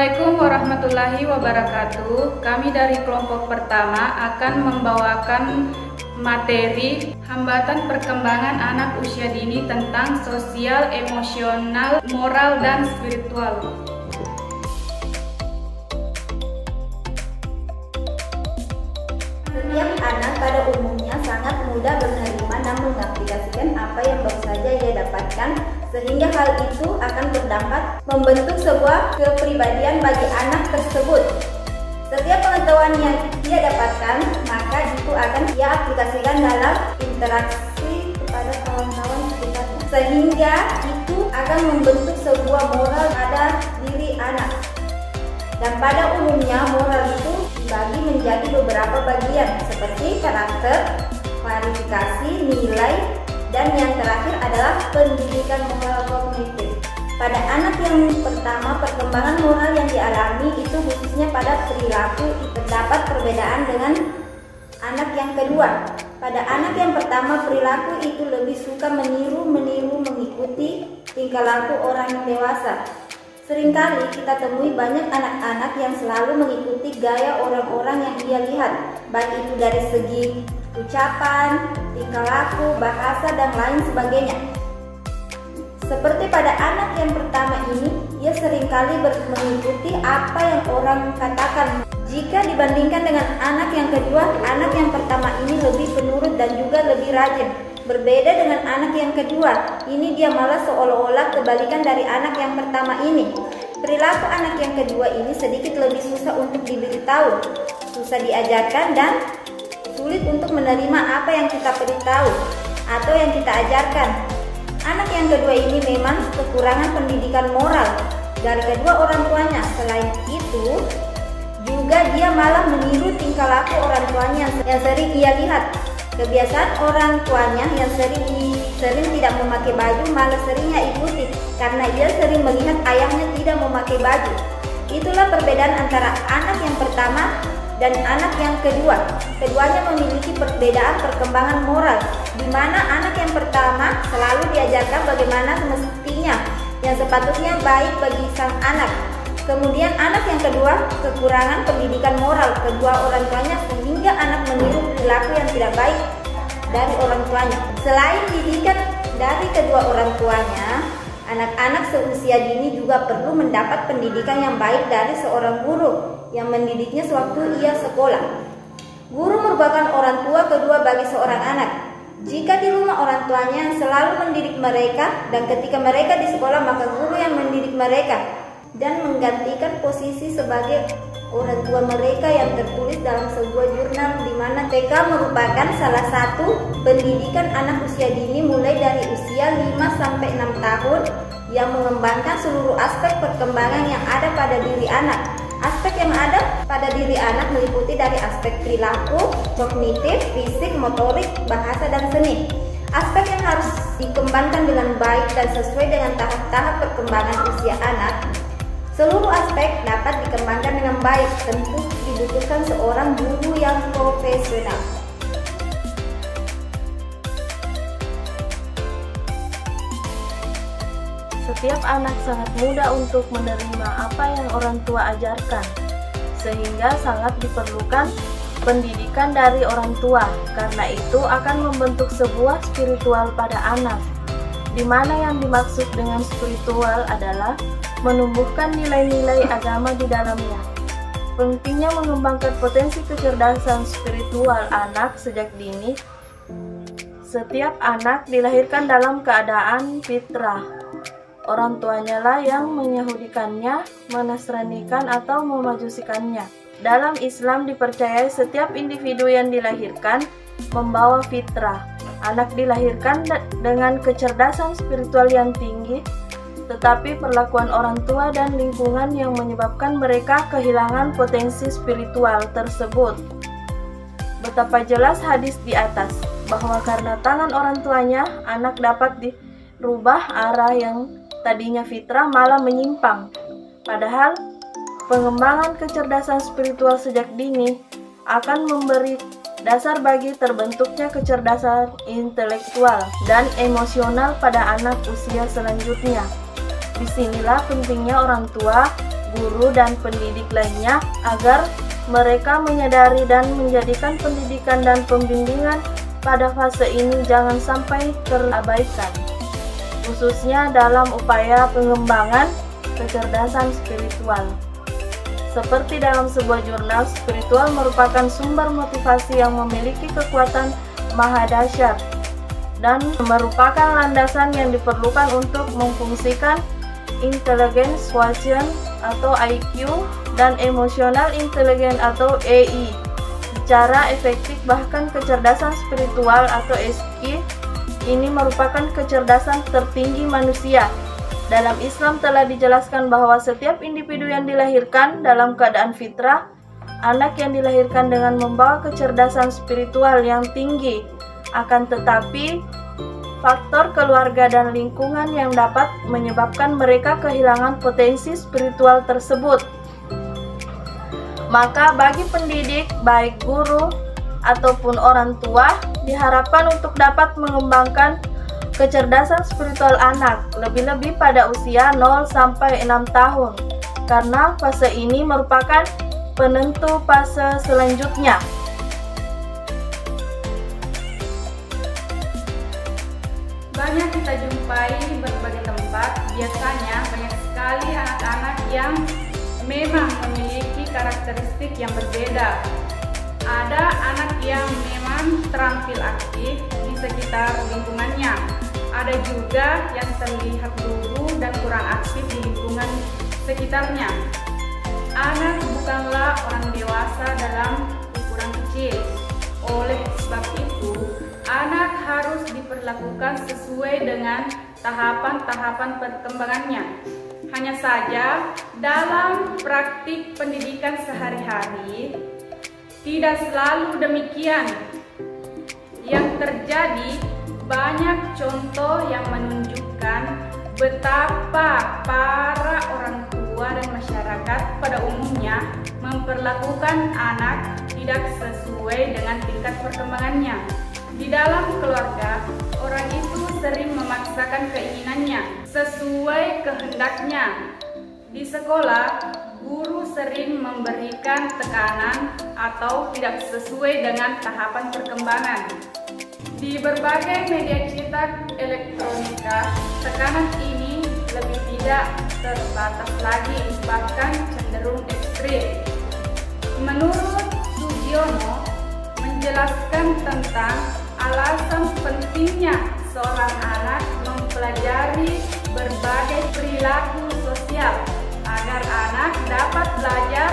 Assalamualaikum warahmatullahi wabarakatuh. Kami dari kelompok pertama akan membawakan materi hambatan perkembangan anak usia dini tentang sosial, emosional, moral, dan spiritual. Setiap anak pada umumnya sangat mudah menerima dan mengaplikasikan apa yang baru saja ia dapatkan, sehingga hal itu akan berdampak membentuk sebuah kepribadian bagi anak tersebut. Setiap pengetahuan yang ia dapatkan, maka itu akan ia aplikasikan dalam interaksi kepada kawan-kawan sekitarnya, sehingga itu akan membentuk sebuah moral pada diri anak. Dan pada umumnya moral itu dibagi menjadi beberapa bagian seperti karakter, klarifikasi, nilai, dan yang terakhir adalah pendidikan moral kognitif. Pada anak yang pertama, perkembangan moral yang dialami itu khususnya pada perilaku terdapat perbedaan dengan anak yang kedua. Pada anak yang pertama, perilaku itu lebih suka meniru, mengikuti tingkah laku orang yang dewasa. Seringkali kita temui banyak anak-anak yang selalu mengikuti gaya orang-orang yang ia lihat, baik itu dari segi ucapan, tingkah laku, bahasa, dan lain sebagainya. Seperti pada anak yang pertama ini, ia seringkali mengikuti apa yang orang katakan. Jika dibandingkan dengan anak yang kedua, anak yang pertama ini lebih penurut dan juga lebih rajin. Berbeda dengan anak yang kedua, ini dia malah seolah-olah kebalikan dari anak yang pertama ini. Perilaku anak yang kedua ini sedikit lebih susah untuk diberitahu, susah diajarkan, dan sulit untuk menerima apa yang kita beritahu atau yang kita ajarkan. Anak yang kedua ini memang kekurangan pendidikan moral dari kedua orang tuanya. Selain itu, juga dia malah meniru tingkah laku orang tuanya yang sering ia lihat. Kebiasaan orang tuanya yang sering tidak memakai baju malah seringnya ikuti karena ia sering melihat ayahnya tidak memakai baju. Itulah perbedaan antara anak yang pertama dan anak yang kedua. Keduanya memiliki perbedaan perkembangan moral, di mana anak yang pertama selalu diajarkan bagaimana semestinya yang sepatutnya baik bagi sang anak. Kemudian anak yang kedua kekurangan pendidikan moral kedua orang tuanya sehingga anak meniru perilaku yang tidak baik dari orang tuanya. Selain didikan dari kedua orang tuanya, anak-anak seusia dini juga perlu mendapat pendidikan yang baik dari seorang guru yang mendidiknya sewaktu ia sekolah. Guru merupakan orang tua kedua bagi seorang anak. Jika di rumah orang tuanya yang selalu mendidik mereka dan ketika mereka di sekolah maka guru yang mendidik mereka dan menggantikan posisi sebagai orang tua mereka yang tertulis dalam sebuah jurnal di mana TK merupakan salah satu pendidikan anak usia dini mulai dari usia 5-6 tahun yang mengembangkan seluruh aspek perkembangan yang ada pada diri anak. Aspek yang ada pada diri anak meliputi dari aspek perilaku, kognitif, fisik, motorik, bahasa, dan seni. Aspek yang harus dikembangkan dengan baik dan sesuai dengan tahap-tahap perkembangan usia anak. Seluruh aspek dapat dikembangkan dengan baik, tentu dibutuhkan seorang guru yang profesional. Setiap anak sangat mudah untuk menerima apa yang orang tua ajarkan, sehingga sangat diperlukan pendidikan dari orang tua. Karena itu akan membentuk sebuah spiritual pada anak, di mana yang dimaksud dengan spiritual adalah menumbuhkan nilai-nilai agama di dalamnya. Pentingnya mengembangkan potensi kecerdasan spiritual anak sejak dini. Setiap anak dilahirkan dalam keadaan fitrah. Orang tuanya lah yang menyahudikannya, menasranikan atau memajusikannya. Dalam Islam dipercayai setiap individu yang dilahirkan membawa fitrah. Anak dilahirkan dengan kecerdasan spiritual yang tinggi, tetapi perlakuan orang tua dan lingkungan yang menyebabkan mereka kehilangan potensi spiritual tersebut. Betapa jelas hadis di atas, bahwa karena tangan orang tuanya, anak dapat dirubah arah yang tadinya fitrah malah menyimpang. Padahal, pengembangan kecerdasan spiritual sejak dini akan memberi dasar bagi terbentuknya kecerdasan intelektual dan emosional pada anak usia selanjutnya. Disinilah pentingnya orang tua, guru dan pendidik lainnya agar mereka menyadari dan menjadikan pendidikan dan pembimbingan pada fase ini jangan sampai terabaikan, khususnya dalam upaya pengembangan kecerdasan spiritual. Seperti dalam sebuah jurnal, spiritual merupakan sumber motivasi yang memiliki kekuatan maha dahsyat dan merupakan landasan yang diperlukan untuk memfungsikan intelligence quotient atau IQ dan emotional intelligence atau EI secara efektif. Bahkan kecerdasan spiritual atau EQ ini merupakan kecerdasan tertinggi manusia. Dalam Islam telah dijelaskan bahwa setiap individu yang dilahirkan dalam keadaan fitrah, anak yang dilahirkan dengan membawa kecerdasan spiritual yang tinggi. Akan tetapi, faktor keluarga dan lingkungan yang dapat menyebabkan mereka kehilangan potensi spiritual tersebut. Maka bagi pendidik, baik guru ataupun orang tua, diharapkan untuk dapat mengembangkan kecerdasan spiritual anak, lebih-lebih pada usia 0 sampai 6 tahun, karena fase ini merupakan penentu fase selanjutnya. Banyak kita jumpai di berbagai tempat, biasanya banyak sekali anak-anak yang memang memiliki karakteristik yang berbeda. Ada anak yang memang terampil aktif di sekitar lingkungannya. Ada juga yang terlihat lugu dan kurang aktif di lingkungan sekitarnya. Anak bukanlah orang dewasa dalam ukuran kecil. Oleh sebab itu, anak harus diperlakukan sesuai dengan tahapan-tahapan perkembangannya. Hanya saja, dalam praktik pendidikan sehari-hari, tidak selalu demikian. Yang terjadi, banyak contoh yang menunjukkan betapa para orang tua dan masyarakat pada umumnya memperlakukan anak tidak sesuai dengan tingkat perkembangannya. Di dalam keluarga, orang itu sering memaksakan keinginannya sesuai kehendaknya. Di sekolah, guru sering memberikan tekanan atau tidak sesuai dengan tahapan perkembangan. Di berbagai media cetak elektronika, tekanan ini lebih tidak terbatas lagi, bahkan cenderung ekstrim. Menurut Sugiono, menjelaskan tentang alasan pentingnya seorang anak mempelajari berbagai perilaku sosial agar anak dapat belajar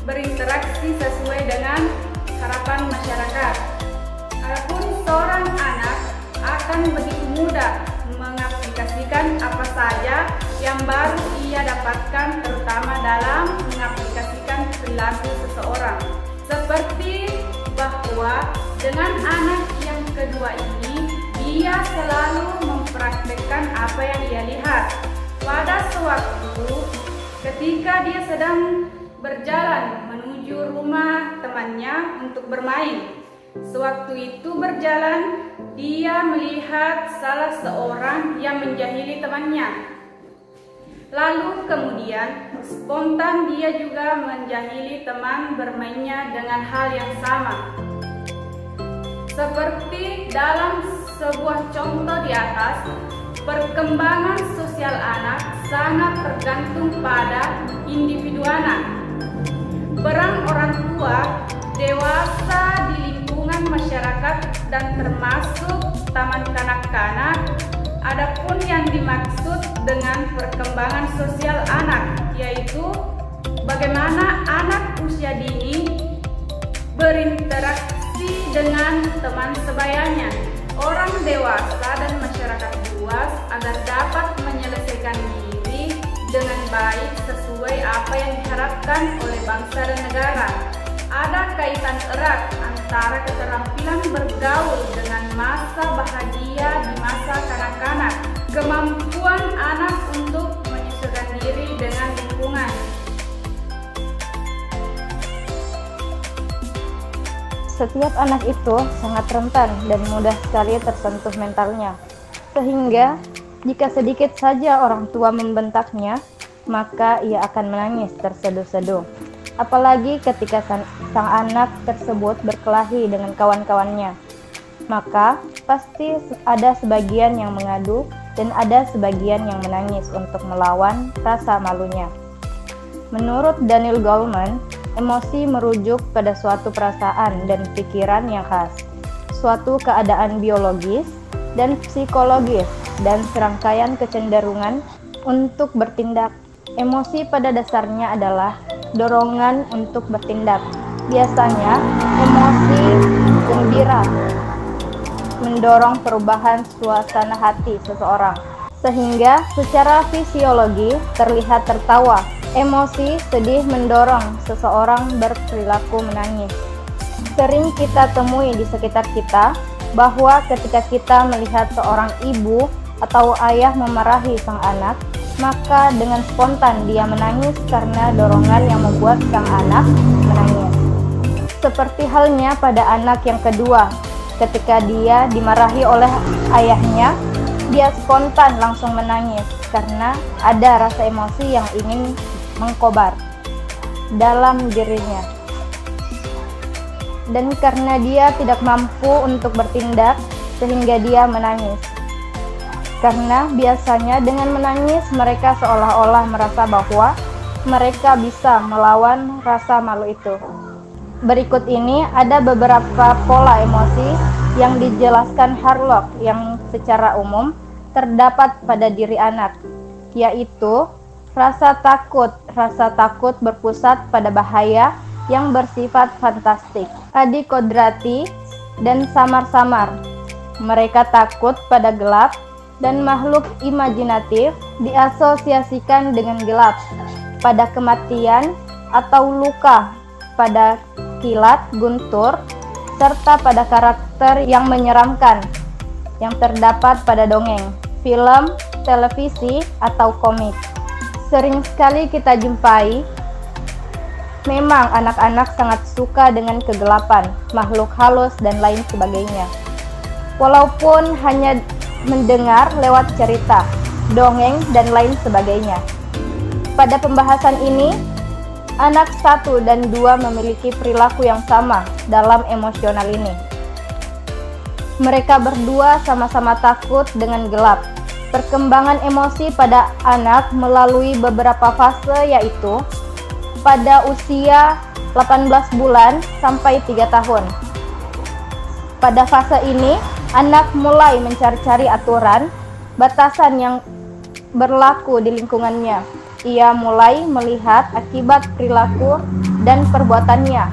berinteraksi sesuai dengan harapan masyarakat. Adapun seorang anak akan begitu mudah mengaplikasikan apa saja yang baru ia dapatkan, terutama dalam mengaplikasikan perilaku seseorang. Seperti bahwa dengan anak yang kedua ini, ia selalu mempraktekkan apa yang ia lihat. Pada sewaktu ketika dia sedang berjalan menuju rumah temannya untuk bermain, sewaktu itu berjalan, dia melihat salah seorang yang menjahili temannya. Lalu kemudian spontan dia juga menjahili teman bermainnya dengan hal yang sama. Seperti dalam sebuah contoh di atas, perkembangan sosial anak sangat tergantung pada individu anak. Peran orang tua dewasa di lingkungan masyarakat dan termasuk taman kanak-kanak. Adapun yang dimaksud dengan perkembangan sosial anak, yaitu bagaimana anak usia dini berinteraksi dengan teman sebayanya, orang dewasa dan masyarakat luas agar dapat menyelesaikan diri dengan baik sesuai apa yang diharapkan oleh bangsa dan negara. Ada kaitan erat antara keterampilan bergaul dengan masa bahagia di masa kanak-kanak, kemampuan anak untuk menyesuaikan diri dengan lingkungan. Setiap anak itu sangat rentan dan mudah sekali tersentuh mentalnya, sehingga jika sedikit saja orang tua membentaknya, maka ia akan menangis terseduh-seduh. Apalagi ketika sang anak tersebut berkelahi dengan kawan-kawannya, maka pasti ada sebagian yang mengadu dan ada sebagian yang menangis untuk melawan rasa malunya. Menurut Daniel Goleman, emosi merujuk pada suatu perasaan dan pikiran yang khas, suatu keadaan biologis dan psikologis, dan serangkaian kecenderungan untuk bertindak. Emosi pada dasarnya adalah dorongan untuk bertindak. Biasanya, emosi gembira mendorong perubahan suasana hati seseorang, sehingga secara fisiologi terlihat tertawa. Emosi sedih mendorong seseorang berperilaku menangis. Sering kita temui di sekitar kita bahwa ketika kita melihat seorang ibu atau ayah memarahi sang anak, maka dengan spontan dia menangis karena dorongan yang membuat sang anak menangis. Seperti halnya pada anak yang kedua, ketika dia dimarahi oleh ayahnya, dia spontan langsung menangis karena ada rasa emosi yang ingin mengkobar dalam dirinya. Dan karena dia tidak mampu untuk bertindak, sehingga dia menangis. Karena biasanya dengan menangis mereka seolah-olah merasa bahwa mereka bisa melawan rasa malu itu. Berikut ini ada beberapa pola emosi yang dijelaskan Harlock yang secara umum terdapat pada diri anak, yaitu rasa takut. Rasa takut berpusat pada bahaya yang bersifat fantastik, adikodrati, dan samar-samar. Mereka takut pada gelap, dan makhluk imajinatif diasosiasikan dengan gelap, pada kematian atau luka, pada kilat guntur, serta pada karakter yang menyeramkan yang terdapat pada dongeng, film, televisi, atau komik. Sering sekali kita jumpai, memang anak-anak sangat suka dengan kegelapan, makhluk halus, dan lain sebagainya. Walaupun hanya mendengar lewat cerita, dongeng, dan lain sebagainya. Pada pembahasan ini, anak 1 dan 2 memiliki perilaku yang sama dalam emosional ini. Mereka berdua sama-sama takut dengan gelap. Perkembangan emosi pada anak melalui beberapa fase, yaitu pada usia 18 bulan sampai 3 tahun. Pada fase ini, anak mulai mencari-cari aturan, batasan yang berlaku di lingkungannya. Ia mulai melihat akibat perilaku dan perbuatannya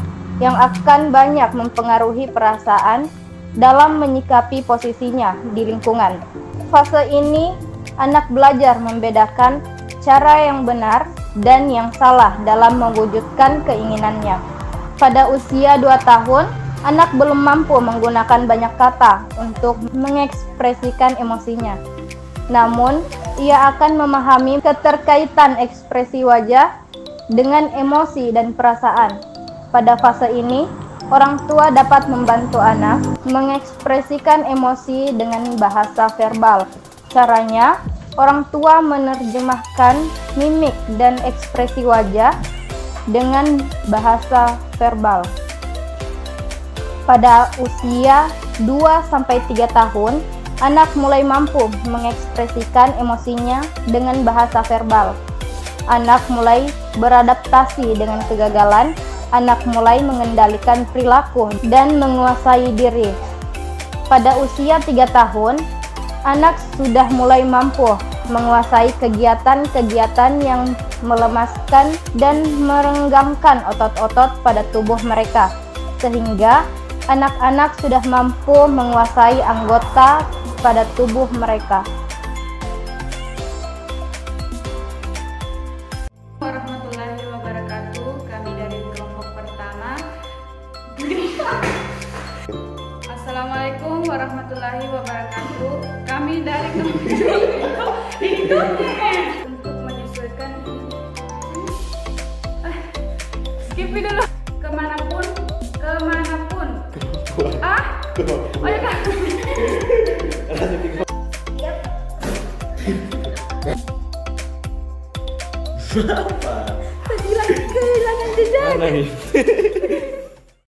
yang akan banyak mempengaruhi perasaan dalam menyikapi posisinya di lingkungan. Fase ini, anak belajar membedakan cara yang benar dan yang salah dalam mewujudkan keinginannya. Pada usia 2 tahun, anak belum mampu menggunakan banyak kata untuk mengekspresikan emosinya. Namun, ia akan memahami keterkaitan ekspresi wajah dengan emosi dan perasaan. Pada fase ini, orang tua dapat membantu anak mengekspresikan emosi dengan bahasa verbal. Caranya, orang tua menerjemahkan mimik dan ekspresi wajah dengan bahasa verbal. Pada usia 2-3 tahun, anak mulai mampu mengekspresikan emosinya dengan bahasa verbal. Anak mulai beradaptasi dengan kegagalan, anak mulai mengendalikan perilaku dan menguasai diri. Pada usia 3 tahun, anak sudah mulai mampu menguasai kegiatan-kegiatan yang melemaskan dan merenggangkan otot-otot pada tubuh mereka, sehingga anak-anak sudah mampu menguasai anggota pada tubuh mereka. Warahmatullahi wabarakatuh. Kami dari kelompok pertama. Assalamualaikum warahmatullahi wabarakatuh. Kami dari kelompok untuk menyesuaikan skip dulu. Kemanapun oh ya kan. Apa? Kehilangan jejak. Mana nih?